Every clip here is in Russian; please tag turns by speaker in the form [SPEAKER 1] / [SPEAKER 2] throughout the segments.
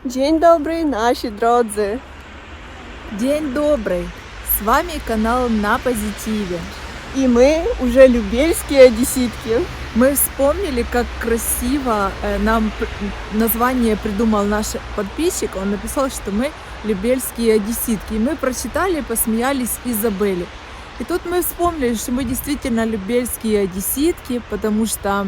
[SPEAKER 1] Dzień dobрый, наши дrodzy!
[SPEAKER 2] День добрый! С вами канал На Позитиве.
[SPEAKER 1] И мы уже любельские одесситки.
[SPEAKER 2] Мы вспомнили, как красиво нам название придумал наш подписчик. Он написал, что мы любельские одесситки. И мы прочитали, посмеялись Изабели. И тут мы вспомнили, что мы действительно любельские одесситки, потому что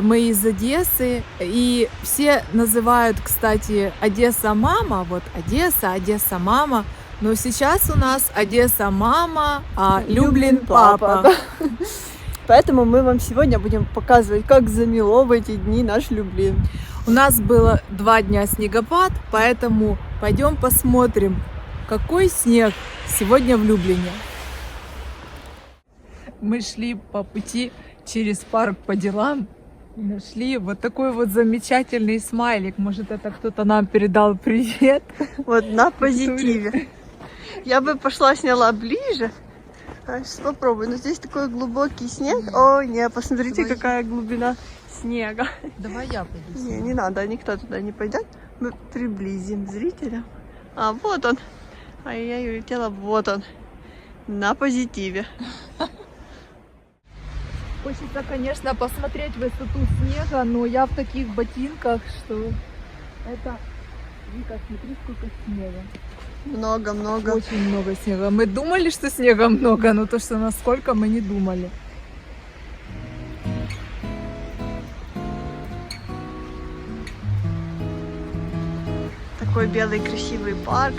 [SPEAKER 2] мы из Одессы, и все называют, кстати, Одесса мама, вот Одесса, Одесса мама, но сейчас у нас Одесса мама, а Люблин папа.
[SPEAKER 1] Да. Поэтому мы вам сегодня будем показывать, как замело в эти дни наш Люблин.
[SPEAKER 2] У нас было 2 дня снегопад, поэтому пойдем посмотрим, какой снег сегодня в Люблине. Мы шли по пути через парк по делам. Нашли вот такой вот замечательный смайлик. Может, это кто-то нам передал привет.
[SPEAKER 1] Вот на позитиве. Я бы пошла, сняла ближе. Сейчас попробую. Но здесь такой глубокий снег. Ой, не, посмотрите,
[SPEAKER 2] Давай.
[SPEAKER 1] какая глубина снега.
[SPEAKER 2] Давай я пойду.
[SPEAKER 1] Не надо, никто туда не пойдет. Мы приблизим зрителя. А, вот он. А я улетела, вот он. На позитиве.
[SPEAKER 2] Хочется, конечно, посмотреть высоту снега, но я в таких ботинках, что это... Вика, смотри, сколько снега.
[SPEAKER 1] Много-много.
[SPEAKER 2] Очень много снега. Мы думали, что снега много, но то, что насколько, мы не думали.
[SPEAKER 1] Такой белый красивый парк,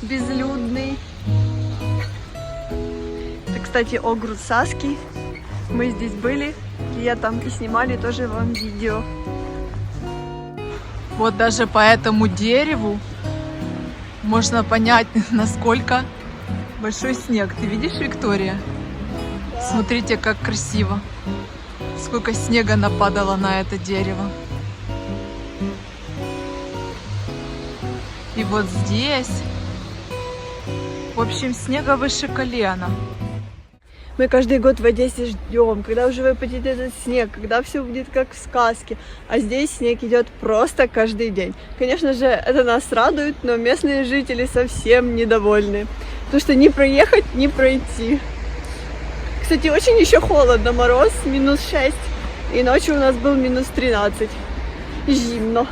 [SPEAKER 1] безлюдный. Это, кстати, Огруд Саский. Мы здесь были летом и снимали тоже вам видео.
[SPEAKER 2] Вот даже по этому дереву можно понять, насколько большой снег. Ты видишь, Виктория?
[SPEAKER 1] Да.
[SPEAKER 2] Смотрите, как красиво. Сколько снега нападало на это дерево. И вот здесь, в общем, снега выше колена.
[SPEAKER 1] Мы каждый год в Одессе ждем, когда уже выпадет этот снег, когда все будет как в сказке. А здесь снег идет просто каждый день. Конечно же, это нас радует, но местные жители совсем недовольны. Потому что не проехать, не пройти. Кстати, очень еще холодно, мороз, -6. И ночью у нас был -13. Зимно.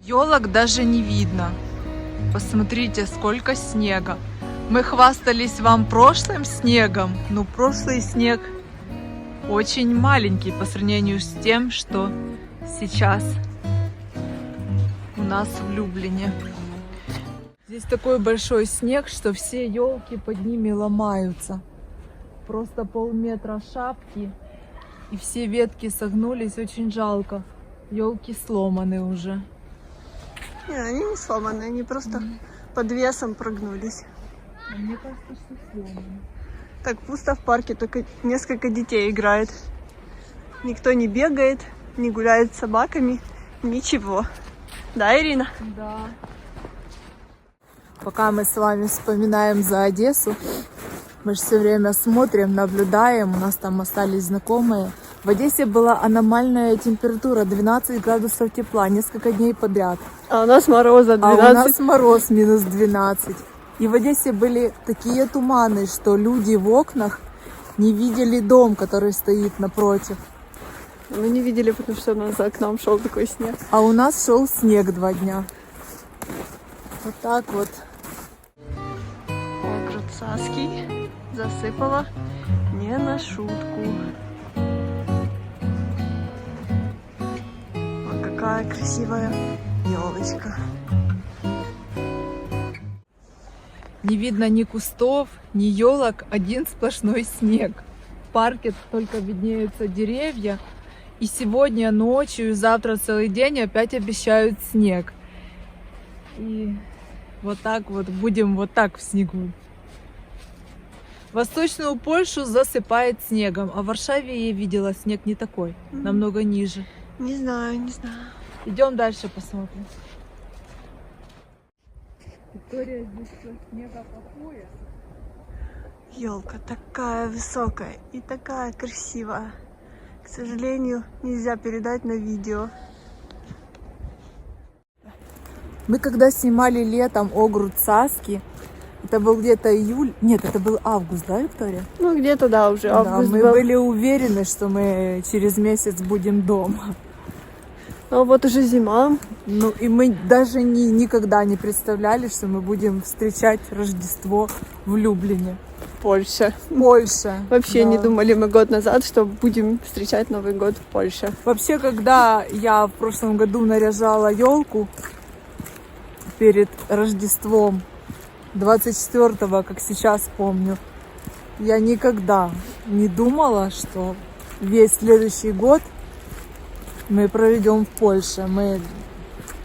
[SPEAKER 2] Елок даже не видно. Посмотрите, сколько снега. Мы хвастались вам прошлым снегом, но прошлый снег очень маленький по сравнению с тем, что сейчас у нас в Люблине. Здесь такой большой снег, что все елки под ними ломаются. Просто полметра шапки, и все ветки согнулись, очень жалко. Елки сломаны уже.
[SPEAKER 1] Не, они не сломаны, они просто под весом прогнулись.
[SPEAKER 2] Мне кажется, что сломаны.
[SPEAKER 1] Так пусто в парке, только несколько детей играет. Никто не бегает, не гуляет с собаками, ничего. Да, Ирина?
[SPEAKER 2] Да. Пока мы с вами вспоминаем за Одессу, мы же все время смотрим, наблюдаем, у нас там остались знакомые. В Одессе была аномальная температура, 12 градусов тепла, несколько дней подряд.
[SPEAKER 1] А у нас мороза 12.
[SPEAKER 2] А у нас мороз -12. И в Одессе были такие туманы, что люди в окнах не видели дом, который стоит напротив.
[SPEAKER 1] Мы не видели, потому что у нас за окном шел такой снег.
[SPEAKER 2] А у нас шел снег 2 дня. Вот так вот.
[SPEAKER 1] Огруд Саский засыпала не на шутку. Вот какая красивая елочка.
[SPEAKER 2] Не видно ни кустов, ни елок, один сплошной снег. В парке только виднеются деревья. И сегодня ночью, и завтра целый день опять обещают снег. И вот так вот будем вот так в снегу. Восточную Польшу засыпает снегом, а в Варшаве я видела снег не такой, намного ниже.
[SPEAKER 1] Не знаю.
[SPEAKER 2] Идем дальше посмотрим. Виктория здесь снега по пояс.
[SPEAKER 1] Елка такая высокая и такая красивая. К сожалению, нельзя передать на видео.
[SPEAKER 2] Мы когда снимали летом Огрут Саски, это был где-то июль, нет, это был август, да, Виктория?
[SPEAKER 1] Ну, где-то, да, уже
[SPEAKER 2] Да,
[SPEAKER 1] август
[SPEAKER 2] мы
[SPEAKER 1] был.
[SPEAKER 2] были уверены, что мы через месяц будем дома.
[SPEAKER 1] А вот уже зима.
[SPEAKER 2] Ну и мы даже никогда не представляли, что мы будем встречать Рождество в Люблине.
[SPEAKER 1] Польша.
[SPEAKER 2] Польша.
[SPEAKER 1] Вообще
[SPEAKER 2] да.
[SPEAKER 1] не думали мы год назад, что будем встречать Новый год в Польше.
[SPEAKER 2] Вообще, когда я в прошлом году наряжала елку перед Рождеством 24-го, как сейчас помню, я никогда не думала, что весь следующий год мы проведем в Польше. Мы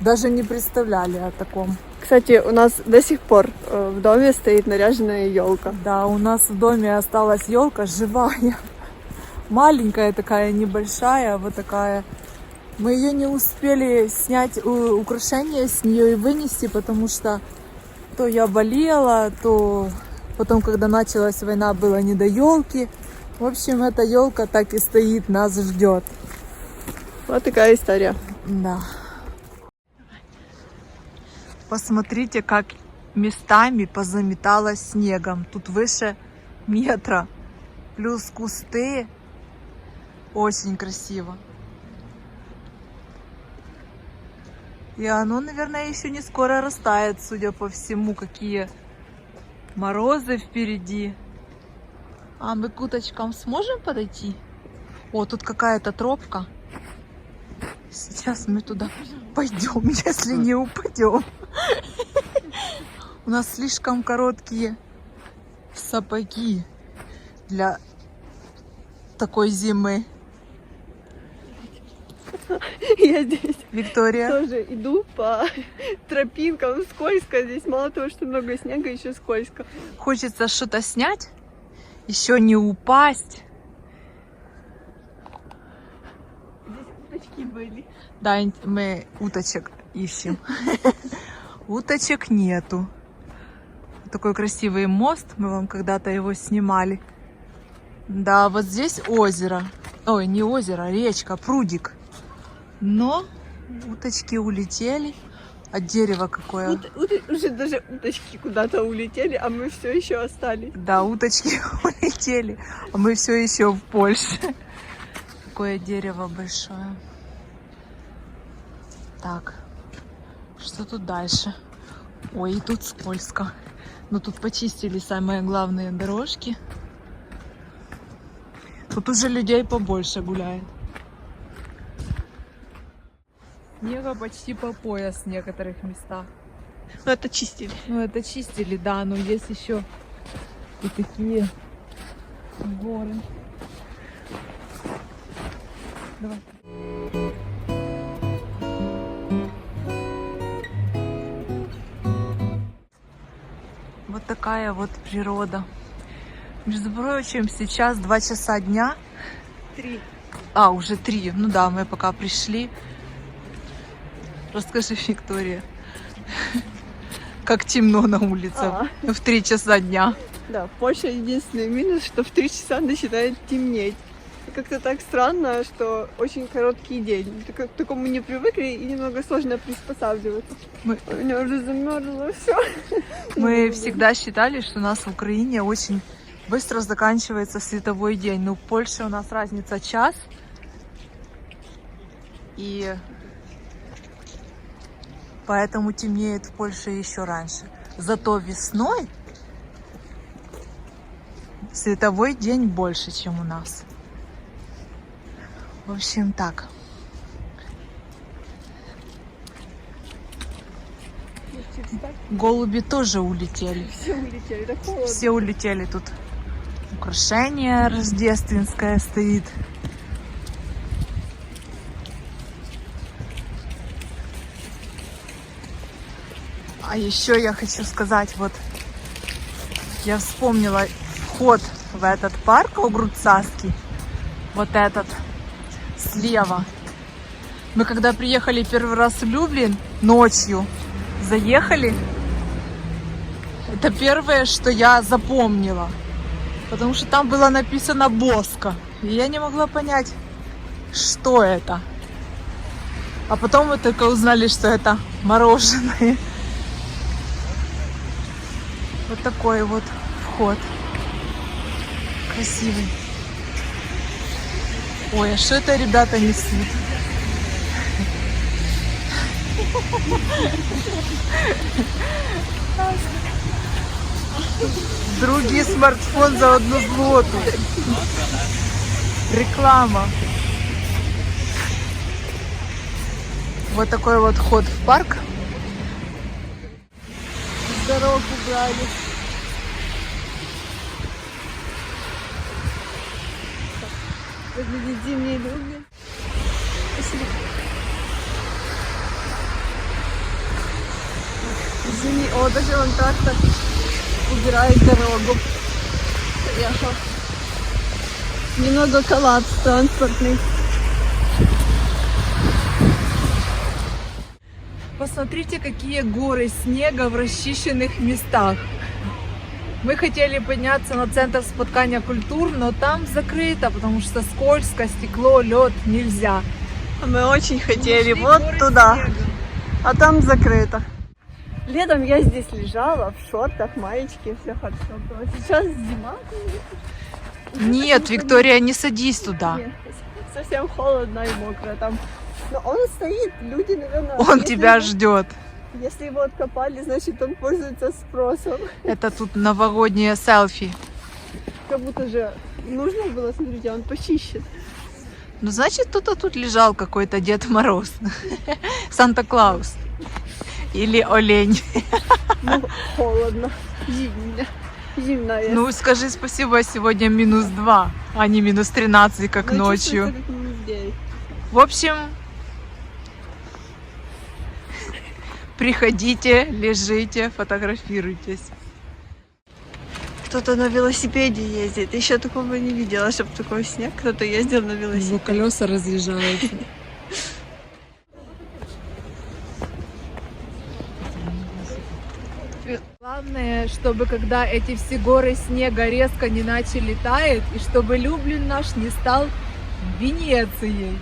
[SPEAKER 2] даже не представляли о таком.
[SPEAKER 1] Кстати, у нас до сих пор в доме стоит наряженная елка.
[SPEAKER 2] Да, у нас в доме осталась елка живая. Маленькая такая, небольшая, вот такая. Мы ее не успели снять украшения с нее и вынести, потому что то я болела, то потом, когда началась война, было не до елки. В общем, эта елка так и стоит, нас ждет.
[SPEAKER 1] Вот такая история.
[SPEAKER 2] Да. Посмотрите, как местами позаметало снегом. Тут выше метра. Плюс кусты. Очень красиво. И оно, наверное, еще не скоро растает, судя по всему, какие морозы впереди. А мы к уточкам сможем подойти? О, тут какая-то тропка. Сейчас мы туда пойдем, если не упадем. У нас слишком короткие сапоги для такой зимы.
[SPEAKER 1] Я здесь
[SPEAKER 2] Виктория.
[SPEAKER 1] тоже иду по тропинкам, скользко. Здесь мало того, что много снега, еще скользко.
[SPEAKER 2] Хочется что-то снять, еще не упасть.
[SPEAKER 1] Здесь уточки были.
[SPEAKER 2] Да, мы уточек ищем. Уточек нету. Такой красивый мост, мы вам когда-то его снимали. Да, вот здесь озеро. Ой, не озеро, речка, прудик. Но уточки улетели. А дерево какое.
[SPEAKER 1] Уже даже уточки куда-то улетели, а мы все еще остались.
[SPEAKER 2] Да, уточки улетели, а мы все еще в Польше. Какое дерево большое. Так, что тут дальше? Ой, и тут скользко. Но тут почистили самые главные дорожки. Тут уже людей побольше гуляет. Снега почти по пояс в некоторых местах.
[SPEAKER 1] Ну, это чистили.
[SPEAKER 2] Ну, это чистили, да, но есть еще и такие горы. Давай. Вот такая вот природа. Между прочим, сейчас 2 часа дня.
[SPEAKER 1] 3.
[SPEAKER 2] А, уже 3. Ну да, мы пока пришли. Расскажи, Виктория, как темно на улице в 3 часа дня.
[SPEAKER 1] Да, в Польше единственный минус, что в 3 часа начинает темнеть. И как-то так странно, что очень короткий день. К такому не привыкли и немного сложно приспосабливаться. У меня уже замерзло все.
[SPEAKER 2] Мы всегда считали, что у нас в Украине очень быстро заканчивается световой день. Но в Польше у нас разница час. И поэтому темнеет в Польше еще раньше. Зато весной световой день больше, чем у нас. В общем, так. Голуби тоже улетели.
[SPEAKER 1] Все улетели, так холодно.
[SPEAKER 2] Все улетели. Тут украшение рождественское стоит. А еще я хочу сказать, вот я вспомнила вход в этот парк Огрут Саски. Вот этот слева. Мы когда приехали первый раз в Люблин ночью, заехали. Это первое, что я запомнила. потому что там было написано Боско. И я не могла понять, что это. А потом мы только узнали, что это мороженое. Вот такой вот вход. Красивый. Ой, а что это ребята несут? Другий смартфон за 1 злоту. Реклама. Вот такой вот вход в парк.
[SPEAKER 1] Дорогу брали. Выглядит зимние люди. Спасибо. Зимний, о, даже он так-то убирает дорогу. Поехал. Немного коллапс транспортный.
[SPEAKER 2] Посмотрите, какие горы снега в расчищенных местах. Мы хотели подняться на центр споткания культур, но там закрыто, потому что скользко, стекло, лед, нельзя.
[SPEAKER 1] А мы очень хотели
[SPEAKER 2] Нашли
[SPEAKER 1] вот
[SPEAKER 2] горы
[SPEAKER 1] туда,
[SPEAKER 2] снега.
[SPEAKER 1] а там закрыто. Летом я здесь лежала в шортах, маечке, все хорошо было. Сейчас зима.
[SPEAKER 2] Нет, Виктория, не садись туда.
[SPEAKER 1] Нет, совсем холодно и мокро там. Но он стоит, люди, наверное...
[SPEAKER 2] Он
[SPEAKER 1] если
[SPEAKER 2] тебя
[SPEAKER 1] его-
[SPEAKER 2] ждет.
[SPEAKER 1] Если его откопали, значит он пользуется спросом.
[SPEAKER 2] Это тут новогоднее селфи.
[SPEAKER 1] Как будто же нужно было, смотрите, он почищен.
[SPEAKER 2] Ну, значит, кто-то тут лежал какой-то Дед Мороз. Санта-Клаус. Или олень.
[SPEAKER 1] Ну, холодно. Зимняя.
[SPEAKER 2] Ну, скажи спасибо, сегодня -2, а не -13, как
[SPEAKER 1] Ну,
[SPEAKER 2] ночью.
[SPEAKER 1] чувствуется, как неделя.
[SPEAKER 2] В общем, приходите, лежите, фотографируйтесь.
[SPEAKER 1] Кто-то на велосипеде ездит. Еще такого не видела, чтобы такой снег. Кто-то ездил на велосипеде.
[SPEAKER 2] колеса разъезжаются. Главное, чтобы когда эти все горы снега резко не начали таять, и чтобы Люблин наш не стал Венецией.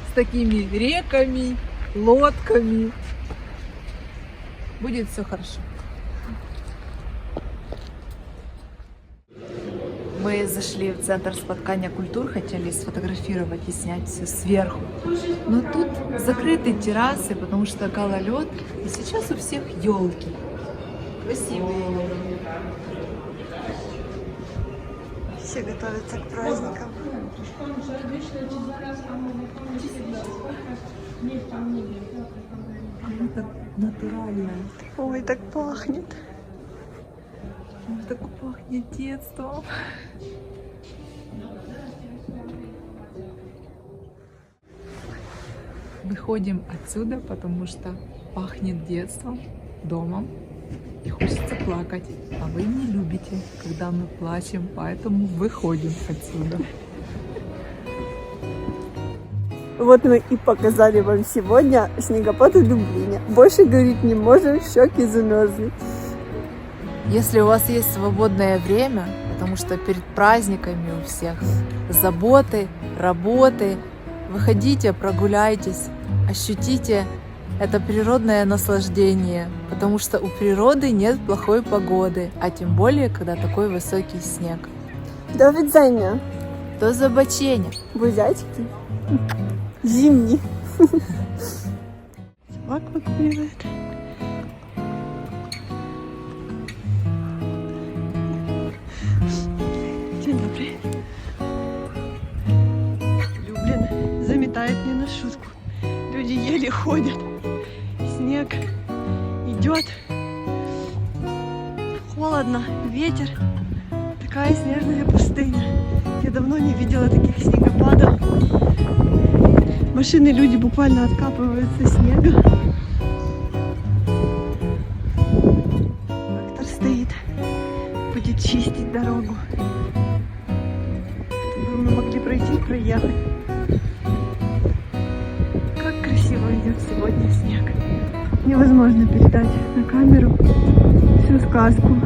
[SPEAKER 2] С такими реками, лодками. Будет все хорошо. Мы зашли в центр споткания культур, хотели сфотографировать и снять все сверху. Но тут закрыты террасы, потому что гололед, и сейчас у всех елки. Красивые.
[SPEAKER 1] Все готовятся к праздникам.
[SPEAKER 2] Это натурально.
[SPEAKER 1] Ой, так пахнет.
[SPEAKER 2] Так пахнет детством. Выходим отсюда, потому что пахнет детством, домом. И хочется плакать. А вы не любите, когда мы плачем, поэтому выходим отсюда.
[SPEAKER 1] Вот мы и показали вам сегодня снегопад в Люблине. Больше говорить не можем, щеки замерзли.
[SPEAKER 2] Если у вас есть свободное время, потому что перед праздниками у всех заботы, работы, выходите, прогуляйтесь, ощутите это природное наслаждение, потому что у природы нет плохой погоды, а тем более, когда такой высокий снег.
[SPEAKER 1] До widzenia.
[SPEAKER 2] До побачення.
[SPEAKER 1] Бузячки. Зимний. Собак выгуливает. День добрый. Люблин заметает не на шутку. Люди еле ходят. Снег идет. Холодно, ветер. Такая снежная пустыня. Я давно не видела таких снегопадов. Машины, люди буквально откапываются снега. Трактор стоит, будет чистить дорогу, чтобы мы могли пройти и проехать. Как красиво идет сегодня снег. Невозможно передать на камеру всю сказку.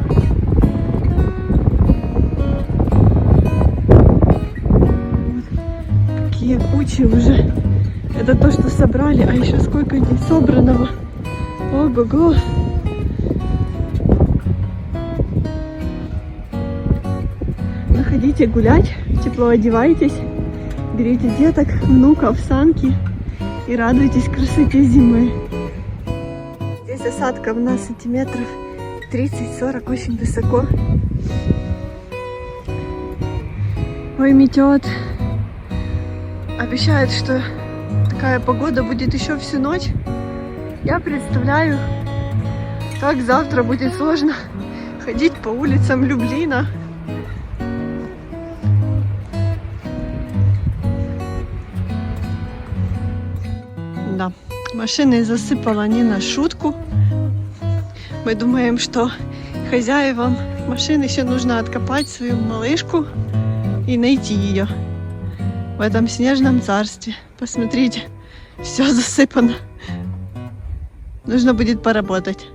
[SPEAKER 1] такие кучи уже. Это то, что собрали, а еще сколько не собранного. Ого-го. Выходите гулять, тепло одевайтесь, берите деток, внуков, санки и радуйтесь красоте зимы. Здесь осадка на сантиметров 30-40, очень высоко. Ой, метет. Обещают, что такая погода будет еще всю ночь. Я представляю, как завтра будет сложно ходить по улицам Люблина. Да, машины засыпала не на шутку. Мы думаем, что хозяевам машин еще нужно откопать свою малышку и найти ее в этом снежном царстве. Посмотрите, все засыпано. Нужно будет поработать.